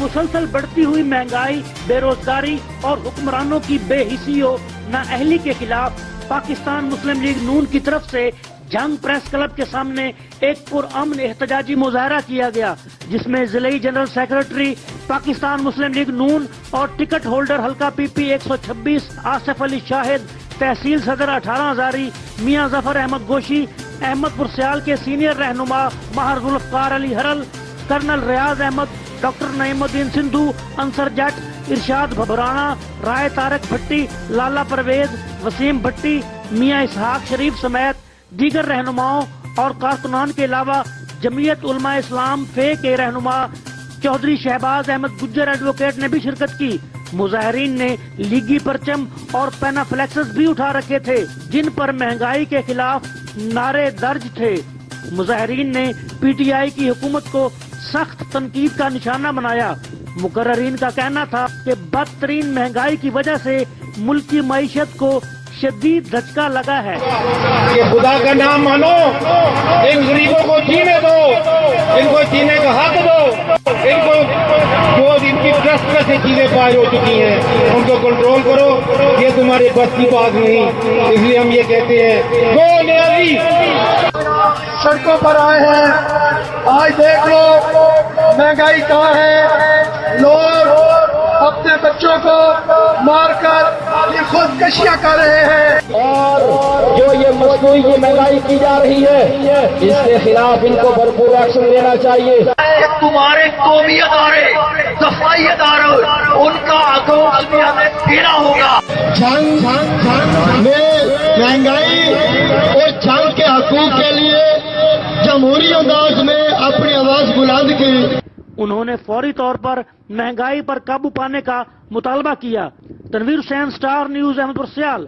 مسلسل بڑھتی ہوئی مہنگائی، بے روزگاری اور حکمرانوں کی بے حسی و نااہلی کے خلاف پاکستان مسلم لیگ نون کی طرف سے جنگ پریس کلب کے سامنے ایک پرامن احتجاجی مظاہرہ کیا گیا، جس میں ضلعی جنرل سیکرٹری پاکستان مسلم لیگ نون اور ٹکٹ ہولڈر حلقہ پی پی 126 آصف علی شاہد، تحصیل صدر 18 ہزاری میاں ظفر احمد گوشی، احمد پرسیال کے سینئر رہنما ماہر ذوالفقار علی ہرل، کرنل ریاض احمد، ڈاکٹر نعیم الدین سندھو، انصر جٹ، ارشاد بھبرانہ، رائے طارق بھٹی، لالا پرویز، وسیم بھٹی، میاں اسحاق شریف سمیت دیگر رہنماؤں اور کارکنان کے علاوہ جمعیت علماء اسلام فے کے رہنما چودھری شہباز احمد گجر ایڈوکیٹ نے بھی شرکت کی۔ مظاہرین نے لیگی پرچم اور پینا فلیکسز بھی اٹھا رکھے تھے، جن پر مہنگائی کے خلاف نعرے درج تھے۔ مظاہرین نے پی ٹی آئی کی حکومت کو سخت تنقید کا نشانہ بنایا۔ مقررین کا کہنا تھا کہ بدترین مہنگائی کی وجہ سے ملک کی معیشت کو شدید دھچکا لگا ہے۔ کہ خدا کا نام مانو، ان غریبوں کو جینے دو، ان کو جینے کا حق دو، ان کو جو ان کی ٹرسٹ میں سے چیزیں پائے ہو چکی ہیں ان کو کنٹرول کرو۔ یہ تمہارے بس کی بات نہیں، اس لیے ہم یہ کہتے ہیں گو نیازی۔ سڑکوں پر آئے ہیں، آج دیکھ لو مہنگائی کہاں ہے، لوگ اپنے بچوں کو مار کر یہ خودکشیاں کر رہے ہیں، اور جو یہ مصنوعی مہنگائی کی جا رہی ہے اس کے خلاف ان کو بھرپور ایکشن لینا چاہیے۔ کہ تمہارے قومی ادارے، صفائی ادارے، ان کا اکاؤنٹ بھی ہمیں دینا ہوگا۔ جنگ میں مہنگائی اور جنگ کے حقوق کے لیے جمہوری انداز میں اپنی آواز بلند کی۔ انہوں نے فوری طور پر مہنگائی پر قابو پانے کا مطالبہ کیا۔ تنویر حسین، سٹار نیوز، احمد پرسیال۔